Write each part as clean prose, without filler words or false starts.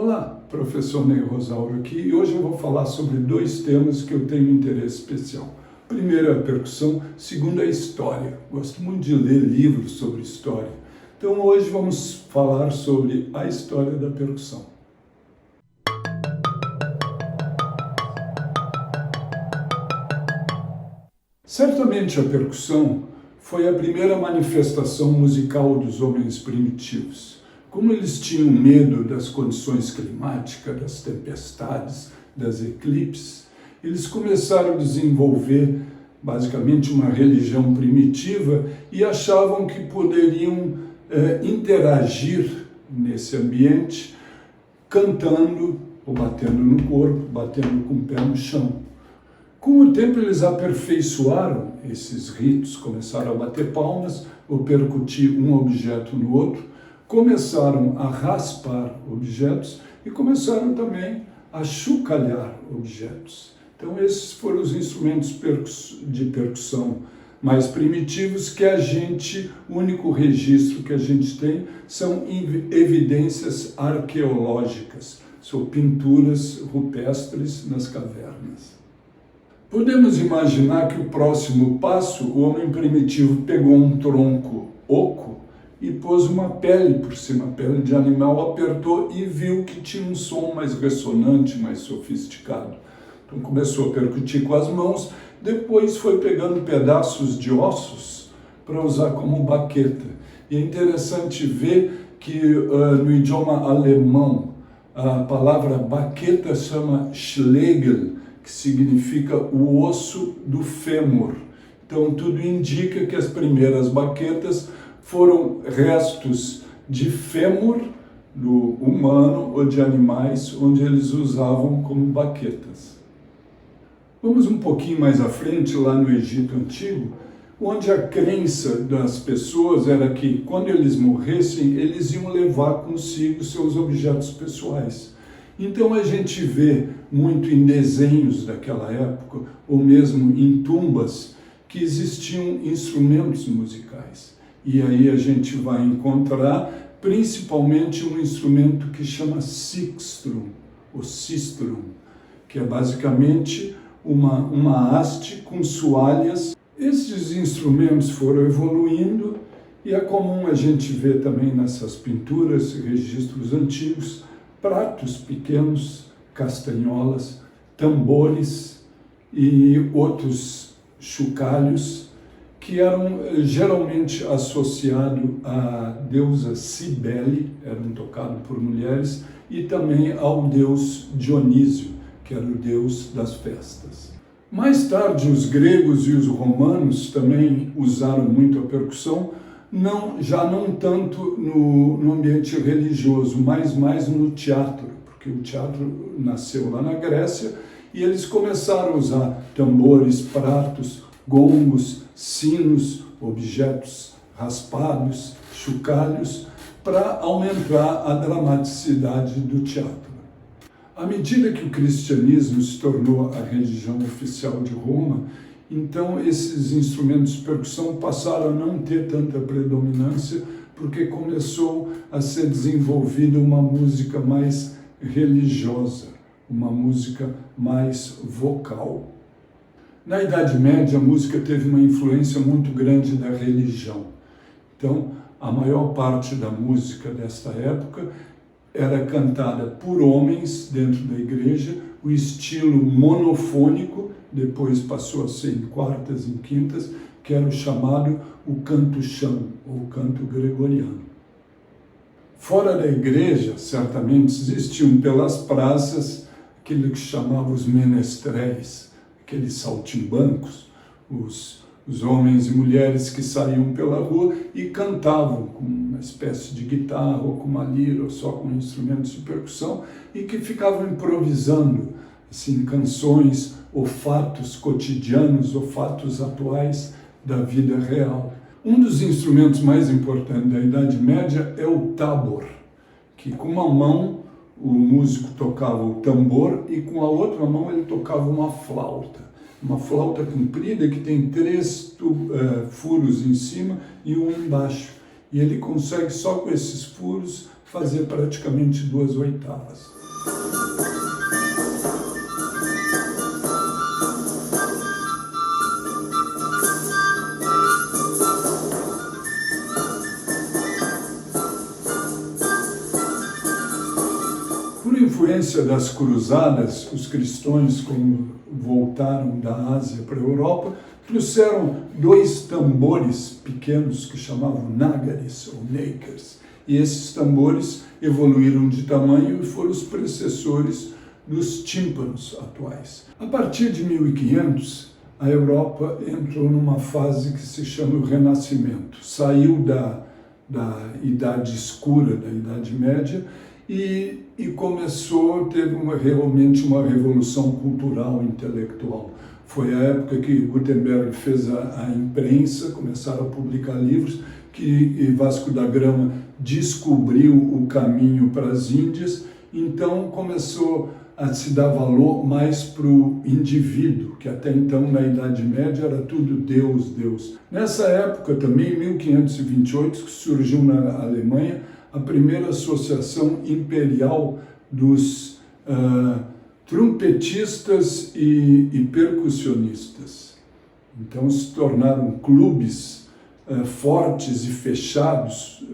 Olá, professor Ney Rosauro aqui e hoje eu vou falar sobre dois temas que eu tenho interesse especial. Primeiro é a percussão, segundo é a história. Gosto muito de ler livros sobre história. Então hoje vamos falar sobre a história da percussão. Certamente a percussão foi a primeira manifestação musical dos homens primitivos. Como eles tinham medo das condições climáticas, das tempestades, das eclipses, eles começaram a desenvolver basicamente uma religião primitiva e achavam que poderiam interagir nesse ambiente cantando ou batendo no corpo, batendo com o pé no chão. Com o tempo eles aperfeiçoaram esses ritos, começaram a bater palmas ou percutir um objeto no outro, começaram a raspar objetos e começaram também a chocalhar objetos. Então esses foram os instrumentos de percussão mais primitivos que o único registro que a gente tem são evidências arqueológicas, são pinturas rupestres nas cavernas. Podemos imaginar que o próximo passo, o homem primitivo pegou um tronco oco e pôs uma pele por cima, pele de animal, apertou e viu que tinha um som mais ressonante, mais sofisticado. Então começou a percutir com as mãos, depois foi pegando pedaços de ossos para usar como baqueta. E é interessante ver que no idioma alemão a palavra baqueta chama Schlegel, que significa o osso do fêmur. Então tudo indica que as primeiras baquetas foram restos de fêmur do humano ou de animais, onde eles usavam como baquetas. Vamos um pouquinho mais à frente, lá no Egito Antigo, onde a crença das pessoas era que, quando eles morressem, eles iam levar consigo seus objetos pessoais. Então a gente vê muito em desenhos daquela época, ou mesmo em tumbas, que existiam instrumentos musicais. E aí a gente vai encontrar principalmente um instrumento que chama sistrum, ou sistrum, que é basicamente uma haste com soalhas. Esses instrumentos foram evoluindo e é comum a gente ver também nessas pinturas, registros antigos, pratos pequenos, castanholas, tambores e outros chocalhos que eram geralmente associados à deusa Cibele, eram tocados por mulheres, e também ao deus Dionísio, que era o deus das festas. Mais tarde, os gregos e os romanos também usaram muito a percussão, já não tanto no ambiente religioso, mas mais no teatro, porque o teatro nasceu lá na Grécia e eles começaram a usar tambores, pratos, gongos, sinos, objetos raspados, chocalhos, para aumentar a dramaticidade do teatro. À medida que o cristianismo se tornou a religião oficial de Roma, então esses instrumentos de percussão passaram a não ter tanta predominância, porque começou a ser desenvolvida uma música mais religiosa, uma música mais vocal. Na Idade Média, a música teve uma influência muito grande da religião. Então, a maior parte da música desta época era cantada por homens dentro da igreja, o estilo monofônico, depois passou a ser em quartas e em quintas, que era o chamado o canto-chão, ou canto gregoriano. Fora da igreja, certamente, existiam pelas praças aquilo que chamavam os menestréis, aqueles saltimbancos, os homens e mulheres que saíam pela rua e cantavam com uma espécie de guitarra, ou com uma lira, ou só com instrumentos de percussão, e que ficavam improvisando assim, canções ou fatos cotidianos ou fatos atuais da vida real. Um dos instrumentos mais importantes da Idade Média é o tabor, que com uma mão o músico tocava o tambor e com a outra mão ele tocava uma flauta comprida que tem 3 furos em cima e um embaixo. E ele consegue só com esses furos fazer praticamente 2 oitavas. Por influência das cruzadas, os cristãos, quando voltaram da Ásia para a Europa, trouxeram 2 tambores pequenos que chamavam nagares ou nakers. E esses tambores evoluíram de tamanho e foram os predecessores dos tímpanos atuais. A partir de 1500, a Europa entrou numa fase que se chama o Renascimento. Saiu da Idade Escura, da Idade Média, e teve realmente uma revolução cultural, intelectual. Foi a época que Gutenberg fez a imprensa, começaram a publicar livros, que Vasco da Gama descobriu o caminho para as Índias, então começou a se dar valor mais para o indivíduo, que até então, na Idade Média, era tudo Deus, Deus. Nessa época também, em 1528, que surgiu na Alemanha a primeira associação imperial dos trompetistas e percussionistas. Então se tornaram clubes fortes e fechados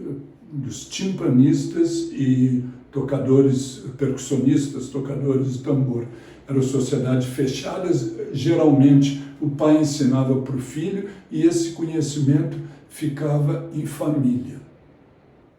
dos timpanistas e tocadores, percussionistas, tocadores de tambor. Eram sociedades fechadas, geralmente o pai ensinava para o filho e esse conhecimento ficava em família.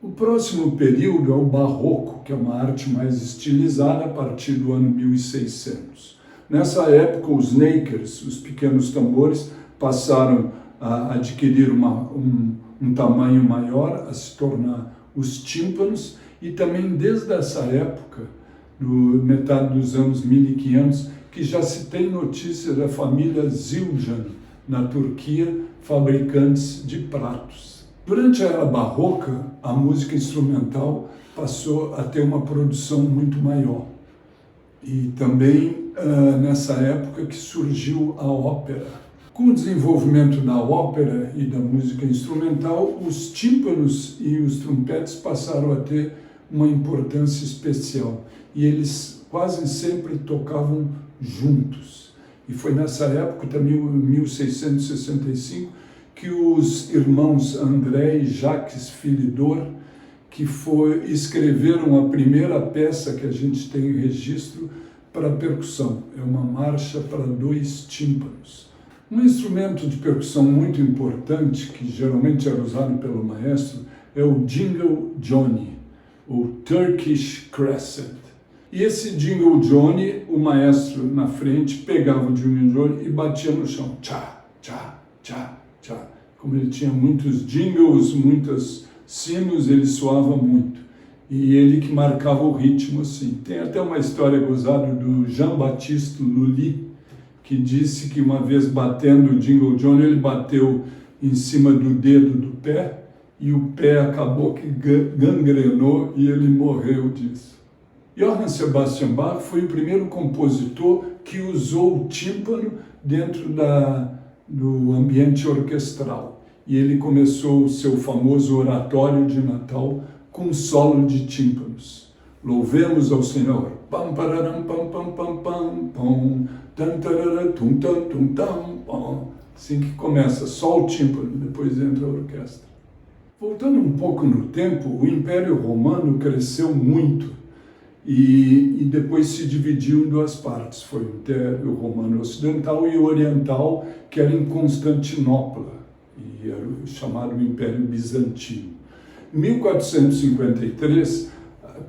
O próximo período é o Barroco, que é uma arte mais estilizada a partir do ano 1600. Nessa época, os nakers, os pequenos tambores, passaram a adquirir um tamanho maior, a se tornar os tímpanos, e também desde essa época, metade dos anos 1500, que já se tem notícia da família Zildjian, na Turquia, fabricantes de pratos. Durante a era barroca, a música instrumental passou a ter uma produção muito maior. E também nessa época que surgiu a ópera. Com o desenvolvimento da ópera e da música instrumental, os tímpanos e os trompetes passaram a ter uma importância especial. E eles quase sempre tocavam juntos. E foi nessa época, também em 1665, que os irmãos André e Jacques Philidor, que escreveram a primeira peça que a gente tem em registro para percussão. É uma marcha para 2 tímpanos. Um instrumento de percussão muito importante, que geralmente era usado pelo maestro, é o Jingle Johnny, ou Turkish Crescent. E esse Jingle Johnny, o maestro na frente pegava o Jingle Johnny e batia no chão. Tchá, tchá, tchá. Como ele tinha muitos jingles, muitos sinos, ele soava muito. E ele que marcava o ritmo assim. Tem até uma história gozada do Jean-Baptiste Lully, que disse que uma vez batendo o Jingle Johnny, ele bateu em cima do dedo do pé e o pé acabou que gangrenou e ele morreu disso. Johann Sebastian Bach foi o primeiro compositor que usou o tímpano dentro do ambiente orquestral. E ele começou o seu famoso oratório de Natal com solo de tímpanos. Louvemos ao Senhor. Pam pararam pam pam pam pam pam tan tarara tum tam tum tam pam. Assim que começa, só o tímpano, depois entra a orquestra. Voltando um pouco no tempo, o Império Romano cresceu muito e depois se dividiu em 2 partes. Foi o Império Romano Ocidental e o Oriental, que era em Constantinopla, e era o chamado Império Bizantino. Em 1453,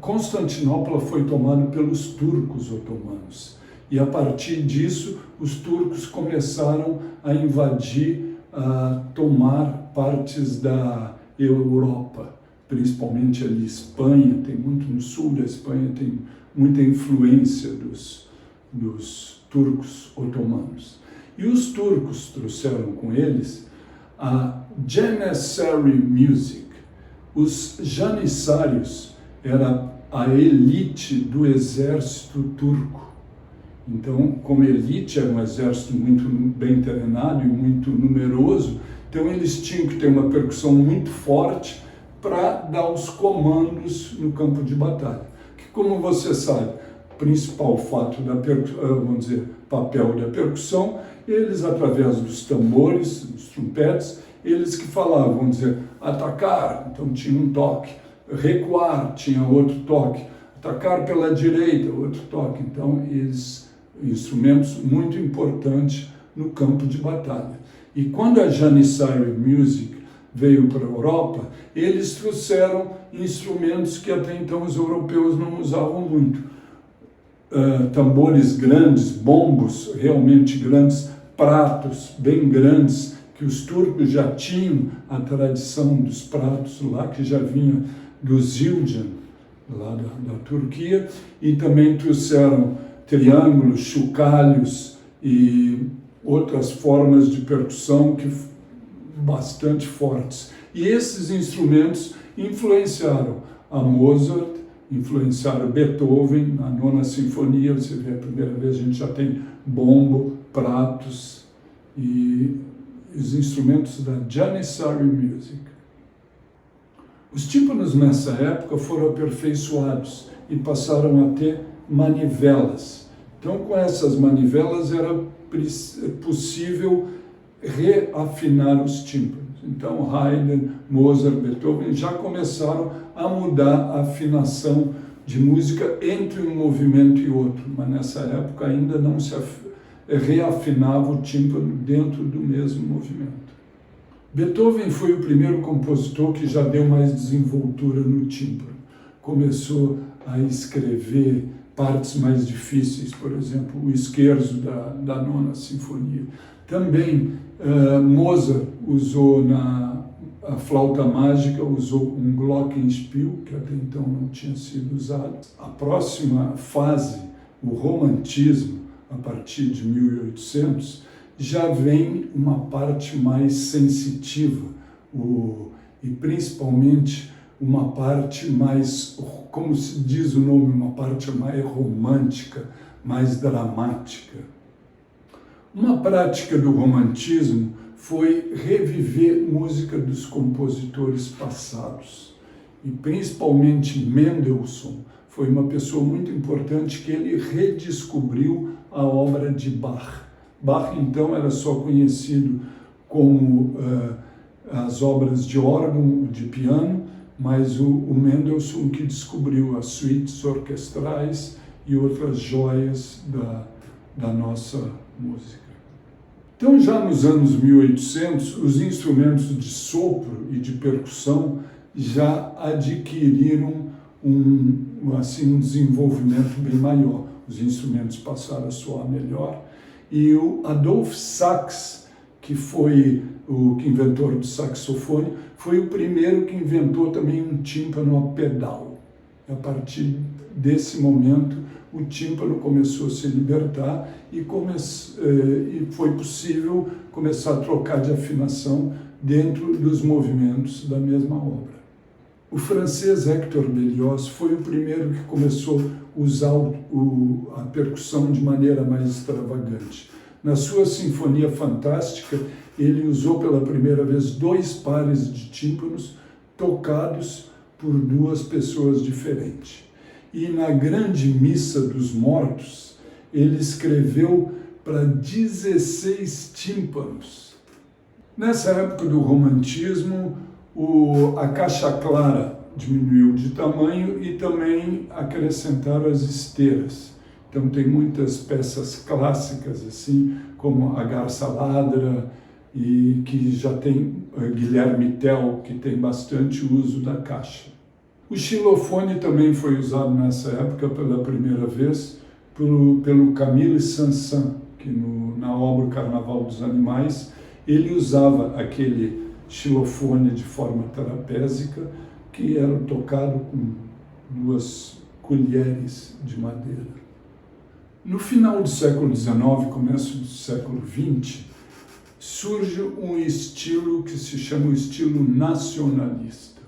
Constantinopla foi tomada pelos turcos otomanos. E a partir disso, os turcos começaram a invadir, a tomar partes da Europa, principalmente ali Espanha, tem muito no sul da Espanha, tem muita influência dos turcos otomanos. E os turcos trouxeram com eles a Janissary Music. Os janissários era a elite do exército turco. Então, como elite, era um exército muito bem treinado e muito numeroso, então eles tinham que ter uma percussão muito forte para dar os comandos no campo de batalha. Que, como você sabe, o principal fato da vamos dizer, papel da percussão, eles através dos tambores, dos trompetes, eles que falavam, vamos dizer, atacar, então tinha um toque, recuar, tinha outro toque, atacar pela direita, outro toque. Então, eles, instrumentos muito importantes no campo de batalha. E quando a Janissary Music veio para a Europa, eles trouxeram instrumentos que até então os europeus não usavam muito. Tambores grandes, bombos realmente grandes, pratos bem grandes, que os turcos já tinham a tradição dos pratos lá, que já vinha do Zildjian, lá da Turquia, e também trouxeram triângulos, chocalhos e outras formas de percussão que bastante fortes. E esses instrumentos influenciaram a Mozart, influenciaram Beethoven. Na Nona Sinfonia, você vê, a primeira vez a gente já tem bombo, pratos e os instrumentos da Janissary Music. Os tímpanos nessa época foram aperfeiçoados e passaram a ter manivelas. Então, com essas manivelas era possível reafinar os tímpanos. Então, Haydn, Mozart, Beethoven já começaram a mudar a afinação de música entre um movimento e outro, mas nessa época ainda não se reafinava o tímpano dentro do mesmo movimento. Beethoven foi o primeiro compositor que já deu mais desenvoltura no tímpano. Começou a escrever partes mais difíceis, por exemplo, o scherzo da Nona Sinfonia. Também Mozart usou a flauta mágica, usou um glockenspiel, que até então não tinha sido usado. A próxima fase, o romantismo, a partir de 1800, já vem uma parte mais sensitiva, e principalmente uma parte mais, como se diz o nome, uma parte mais romântica, mais dramática. Uma prática do romantismo foi reviver música dos compositores passados. E principalmente Mendelssohn foi uma pessoa muito importante que ele redescobriu a obra de Bach. Bach, então, era só conhecido como as obras de órgão, de piano, mas o Mendelssohn que descobriu as suítes orquestrais e outras joias da nossa música. Então, já nos anos 1800, os instrumentos de sopro e de percussão já adquiriram um desenvolvimento bem maior. Os instrumentos passaram a soar melhor. E o Adolphe Sax, que foi o inventor do saxofone, foi o primeiro que inventou também um tímpano a pedal. A partir desse momento, o tímpano começou a se libertar e foi possível começar a trocar de afinação dentro dos movimentos da mesma obra. O francês Hector Berlioz foi o primeiro que começou a usar a percussão de maneira mais extravagante. Na sua Sinfonia Fantástica, ele usou pela primeira vez 2 pares de tímpanos tocados por 2 pessoas diferentes. E na Grande Missa dos Mortos, ele escreveu para 16 tímpanos. Nessa época do romantismo, a caixa clara diminuiu de tamanho e também acrescentaram as esteiras. Então tem muitas peças clássicas, assim, como a Garça Ladra, e que já tem Guilherme Tell, que tem bastante uso da caixa. O xilofone também foi usado nessa época pela primeira vez pelo Camille Saint-Saëns, que na obra O Carnaval dos Animais, ele usava aquele xilofone de forma trapézica, que era tocado com 2 colheres de madeira. No final do século XIX, começo do século XX, surge um estilo que se chama o estilo nacionalista.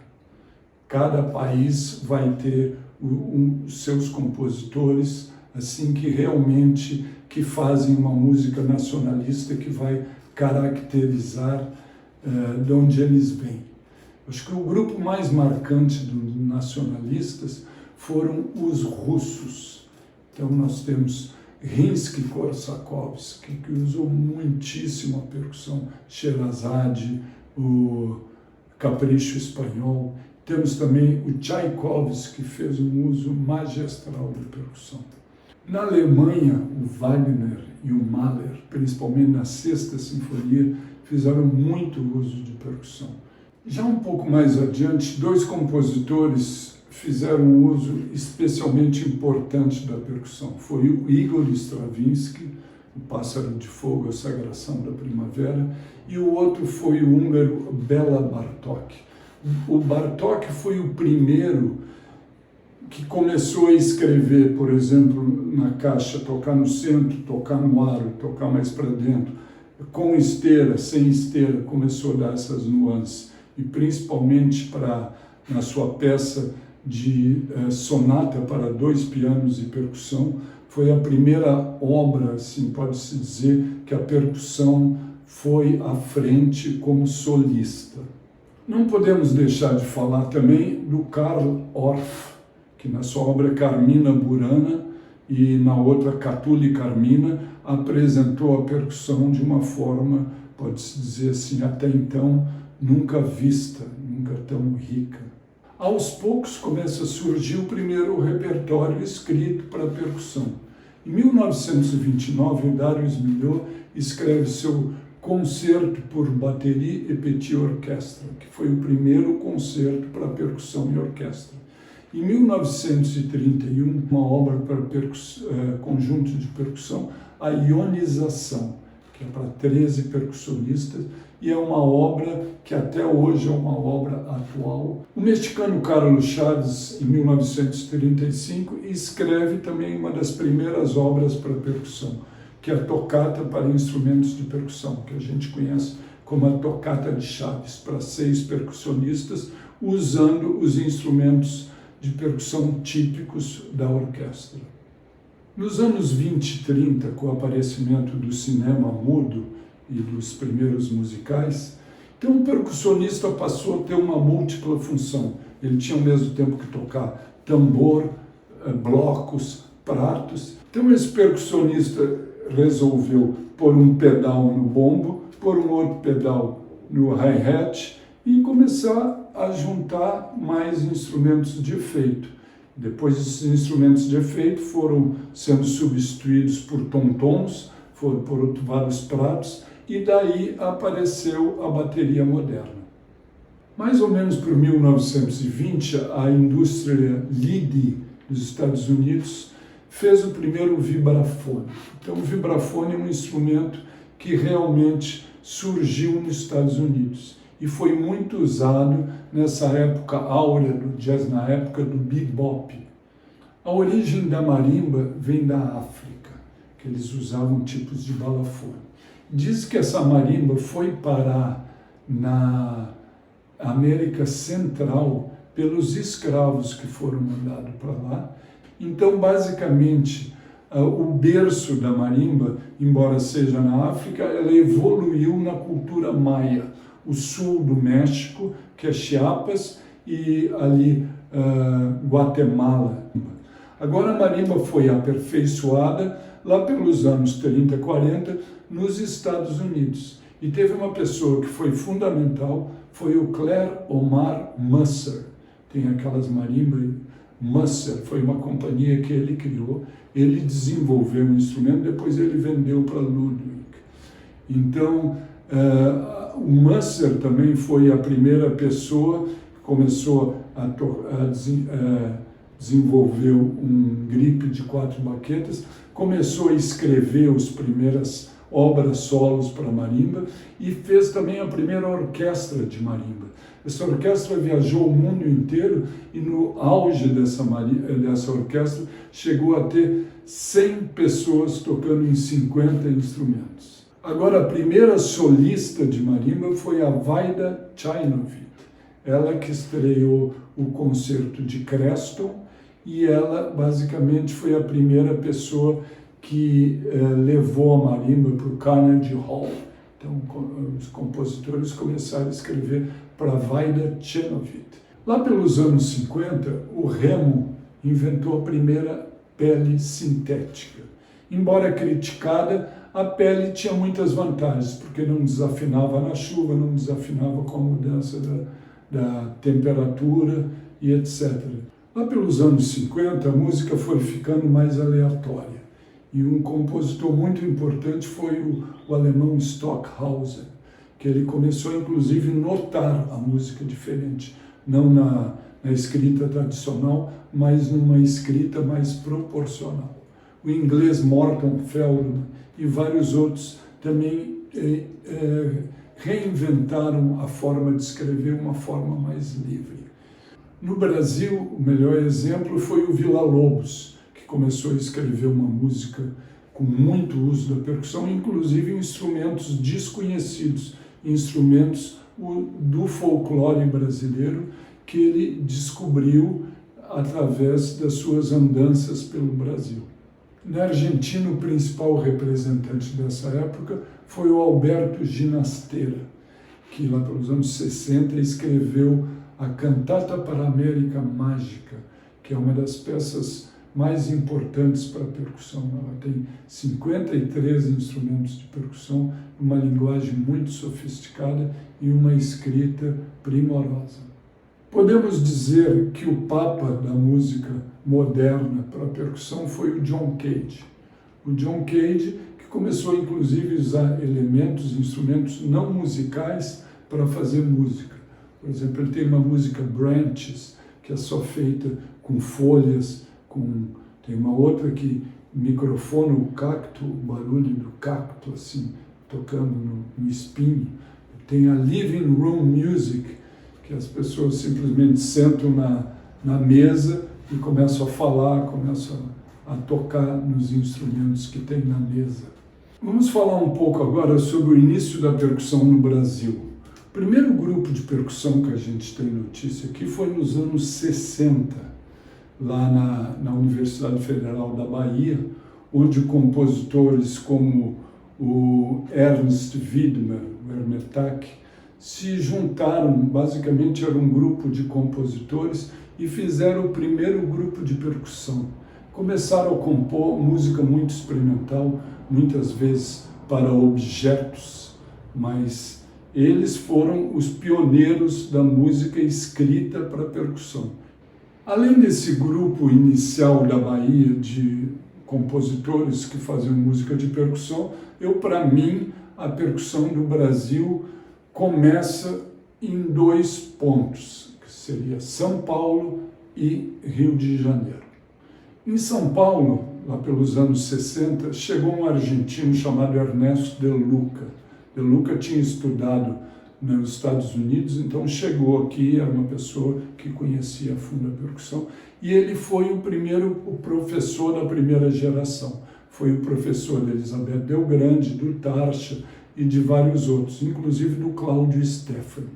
Cada país vai ter os seus compositores, assim, que realmente fazem uma música nacionalista que vai caracterizar de onde eles vêm. Acho que o grupo mais marcante dos nacionalistas foram os russos. Então nós temos Rimsky-Korsakovsky, que usou muitíssimo a percussão, Sherazade, o Capricho Espanhol. Temos também o Tchaikovsky, que fez um uso magistral da percussão. Na Alemanha, o Wagner e o Mahler, principalmente na Sexta Sinfonia, fizeram muito uso de percussão. Já um pouco mais adiante, dois compositores fizeram um uso especialmente importante da percussão. Foi o Igor Stravinsky, o Pássaro de Fogo, a Sagração da Primavera, e o outro foi o húngaro Béla Bartók. O Bartók foi o primeiro que começou a escrever, por exemplo, na caixa, tocar no centro, tocar no aro, tocar mais para dentro, com esteira, sem esteira, começou a dar essas nuances. E principalmente na sua peça de sonata para 2 pianos e percussão, foi a primeira obra, assim pode-se dizer, que a percussão foi à frente como solista. Não podemos deixar de falar também do Carl Orff, que na sua obra Carmina Burana e na outra Catulle Carmina apresentou a percussão de uma forma, pode-se dizer assim, até então nunca vista, nunca tão rica. Aos poucos começa a surgir o primeiro repertório escrito para percussão. Em 1929, o Darius Milhaud escreve seu Concerto por Baterie et Petit Orchestre, que foi o primeiro concerto para percussão e orquestra. Em 1931, uma obra para conjunto de percussão, a Ionização, que é para 13 percussionistas, e é uma obra que até hoje é uma obra atual. O mexicano Carlos Chávez, em 1935, escreve também uma das primeiras obras para percussão, que é a Tocata para Instrumentos de Percussão, que a gente conhece como a Tocata de Chaves, para 6 percussionistas, usando os instrumentos de percussão típicos da orquestra. Nos anos 20 e 30, com o aparecimento do cinema mudo e dos primeiros musicais, então o percussionista passou a ter uma múltipla função. Ele tinha ao mesmo tempo que tocar tambor, blocos, pratos. Então esse percussionista resolveu pôr um pedal no bombo, pôr um outro pedal no hi-hat e começar a juntar mais instrumentos de efeito. Depois esses instrumentos de efeito foram sendo substituídos por tom-toms, foram por vários pratos, e daí apareceu a bateria moderna. Mais ou menos por 1920, a indústria Lead dos Estados Unidos fez o primeiro vibrafone. Então o vibrafone é um instrumento que realmente surgiu nos Estados Unidos e foi muito usado nessa época áurea do jazz, na época do bebop. A origem da marimba vem da África, que eles usavam tipos de balafone. Diz que essa marimba foi parar na América Central pelos escravos que foram mandados para lá. Então, basicamente, o berço da marimba, embora seja na África, ela evoluiu na cultura maia, o sul do México, que é Chiapas, e ali Guatemala. Agora a marimba foi aperfeiçoada lá pelos anos 30, 40, nos Estados Unidos. E teve uma pessoa que foi fundamental, foi o Claire Omar Musser. Tem aquelas marimbas, Musser, foi uma companhia que ele criou, ele desenvolveu um instrumento, depois ele vendeu para Ludwig. Então, o Musser também foi a primeira pessoa que começou a desenvolver um gripe de 4 baquetas, começou a escrever as primeiras obras solos para marimba e fez também a primeira orquestra de marimba. Essa orquestra viajou o mundo inteiro e no auge dessa orquestra chegou a ter 100 pessoas tocando em 50 instrumentos. Agora, a primeira solista de marimba foi a Vaida Chainovit, ela que estreou o concerto de Creston, e ela basicamente foi a primeira pessoa que levou a marimba para o Carnegie Hall. Então os compositores começaram a escrever Pravida Chenovit. Lá pelos anos 50, o Remo inventou a primeira pele sintética. Embora criticada, a pele tinha muitas vantagens, porque não desafinava na chuva, não desafinava com a mudança da temperatura e etc. Lá pelos anos 50, a música foi ficando mais aleatória. E um compositor muito importante foi o alemão Stockhausen, que ele começou, inclusive, a notar a música diferente, não na escrita tradicional, mas numa escrita mais proporcional. O inglês Morton Feldman e vários outros também reinventaram a forma de escrever, uma forma mais livre. No Brasil, o melhor exemplo foi o Villa-Lobos, que começou a escrever uma música com muito uso da percussão, inclusive instrumentos desconhecidos, instrumentos do folclore brasileiro que ele descobriu através das suas andanças pelo Brasil. Na Argentina, o principal representante dessa época foi o Alberto Ginastera, que lá pelos anos 60 escreveu a Cantata para a América Mágica, que é uma das peças mais importantes para a percussão. Ela tem 53 instrumentos de percussão, uma linguagem muito sofisticada e uma escrita primorosa. Podemos dizer que o papa da música moderna para a percussão foi o John Cage. O John Cage, que começou inclusive a usar instrumentos não musicais para fazer música. Por exemplo, ele tem uma música Branches, que é só feita com folhas, tem uma outra que microfona o cacto, o barulho do cacto, assim, tocando no espinho. Tem a Living Room Music, que as pessoas simplesmente sentam na mesa e começam a falar, começam a tocar nos instrumentos que tem na mesa. Vamos falar um pouco agora sobre o início da percussão no Brasil. O primeiro grupo de percussão que a gente tem notícia aqui foi nos anos 60, lá na Universidade Federal da Bahia, onde compositores como o Ernst Widmer, o Hermetak, se juntaram, basicamente era um grupo de compositores e fizeram o primeiro grupo de percussão. Começaram a compor música muito experimental, muitas vezes para objetos, mas eles foram os pioneiros da música escrita para percussão. Além desse grupo inicial da Bahia de compositores que faziam música de percussão, para mim, a percussão do Brasil começa em dois pontos, que seria São Paulo e Rio de Janeiro. Em São Paulo, lá pelos anos 60, chegou um argentino chamado Ernesto De Luca. De Luca tinha estudado nos Estados Unidos, então chegou aqui, era uma pessoa que conhecia a fundo a percussão, e ele foi o professor da primeira geração. Foi o professor de Elizabeth Del Grande, do Tarcha e de vários outros, inclusive do Cláudio Stefani.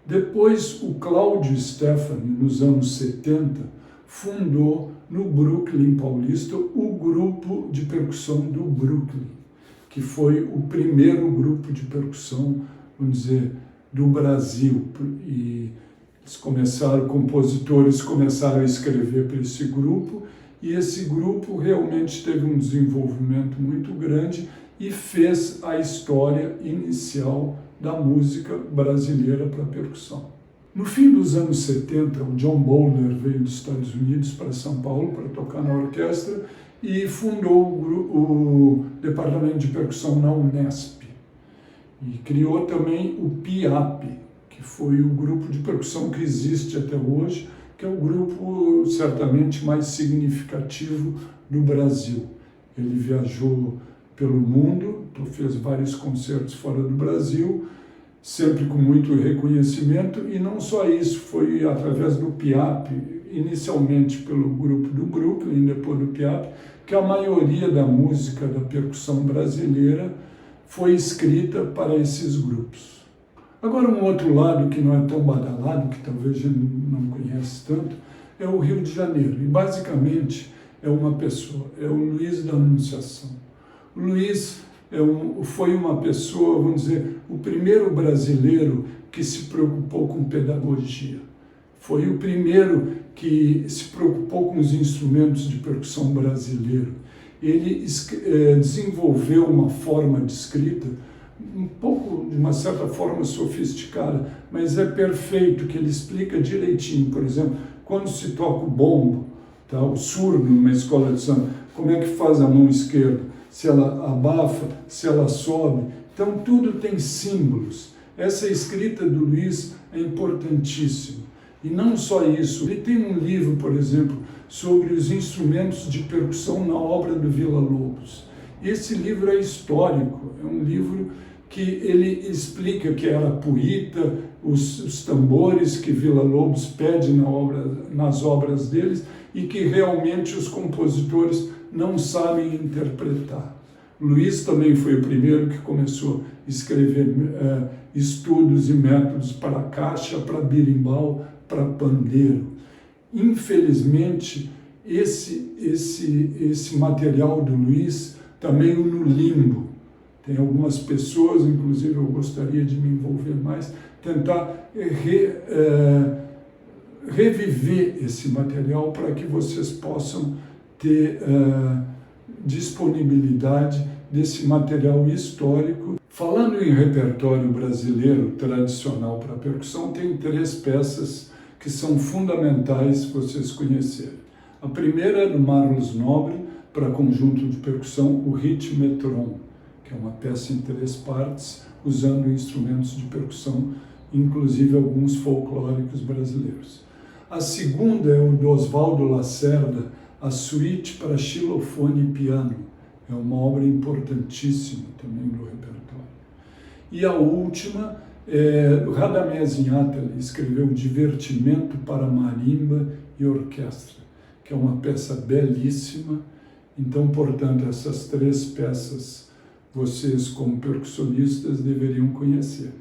Depois, o Cláudio Stefani, nos anos 70, fundou no Brooklyn Paulista o grupo de percussão do Brooklyn, que foi o primeiro grupo de percussão, vamos dizer, do Brasil. E compositores começaram a escrever para esse grupo, e esse grupo realmente teve um desenvolvimento muito grande e fez a história inicial da música brasileira para percussão. No fim dos anos 70, o John Bowler veio dos Estados Unidos para São Paulo para tocar na orquestra e fundou o departamento de percussão na Unesp. E criou também o PIAP, que foi o grupo de percussão que existe até hoje, que é o grupo certamente mais significativo do Brasil. Ele viajou pelo mundo, fez vários concertos fora do Brasil, sempre com muito reconhecimento, e não só isso, foi através do PIAP, inicialmente pelo grupo do Brooklyn, depois do PIAP, que a maioria da música da percussão brasileira foi escrita para esses grupos. Agora, um outro lado que não é tão badalado, que talvez a gente não conhece tanto, é o Rio de Janeiro. E, basicamente, é uma pessoa, é o Luiz da Anunciação. O Luiz foi uma pessoa, vamos dizer, o primeiro brasileiro que se preocupou com pedagogia. Foi o primeiro que se preocupou com os instrumentos de percussão brasileiro. Ele desenvolveu uma forma de escrita um pouco, de uma certa forma, sofisticada, mas é perfeito, que ele explica direitinho. Por exemplo, quando se toca o bombo, tá, o surdo numa escola de samba, como é que faz a mão esquerda? Se ela abafa, se ela sobe. Então, tudo tem símbolos. Essa escrita do Luiz é importantíssima. E não só isso, ele tem um livro, por exemplo, sobre os instrumentos de percussão na obra do Villa-Lobos. Esse livro é histórico, é um livro que ele explica que era a puíta, os tambores que Villa-Lobos pede nas obras deles e que realmente os compositores não sabem interpretar. Luiz também foi o primeiro que começou a escrever estudos e métodos para caixa, para berimbau, para pandeiro. Infelizmente, esse material do Luiz está meio no limbo. Tem algumas pessoas, inclusive eu gostaria de me envolver mais, tentar reviver esse material para que vocês possam ter disponibilidade desse material histórico. Falando em repertório brasileiro tradicional para percussão, tem 3 peças que são fundamentais vocês conhecerem. A primeira é do Marlos Nobre, para conjunto de percussão, o Ritmetron, que é uma peça em 3 partes, usando instrumentos de percussão, inclusive alguns folclóricos brasileiros. A segunda é o do Oswaldo Lacerda, a Suíte para xilofone e piano. É uma obra importantíssima também do repertório. E a última é o Radamés Inátali, escreveu Divertimento para Marimba e Orquestra, que é uma peça belíssima. Então, portanto, essas 3 peças vocês, como percussionistas, deveriam conhecer.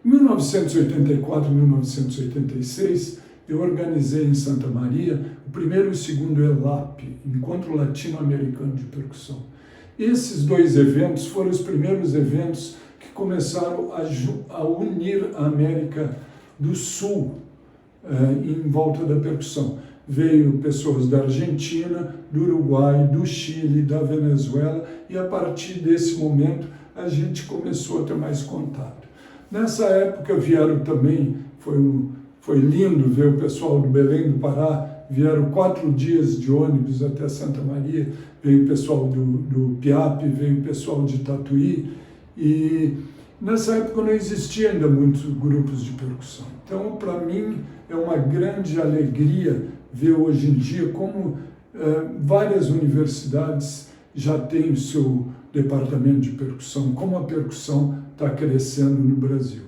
Em 1984 e 1986, eu organizei em Santa Maria o primeiro e o segundo ELAP, Encontro Latino-Americano de Percussão. Esses 2 eventos foram os primeiros eventos que começaram a unir a América do Sul em volta da percussão. Veio pessoas da Argentina, do Uruguai, do Chile, da Venezuela, e a partir desse momento a gente começou a ter mais contato. Nessa época vieram também, foi lindo ver o pessoal do Belém do Pará, vieram 4 dias de ônibus até Santa Maria, veio o pessoal do Piape, veio o pessoal de Tatuí, e nessa época não existia ainda muitos grupos de percussão. Então, para mim, é uma grande alegria ver hoje em dia como várias universidades já têm o seu departamento de percussão, como a percussão está crescendo no Brasil.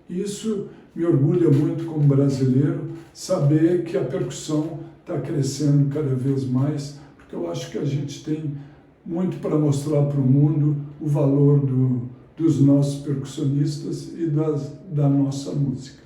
Isso me orgulha muito como brasileiro, saber que a percussão está crescendo cada vez mais, porque eu acho que a gente tem muito para mostrar para o mundo o valor dos nossos percussionistas e da nossa música.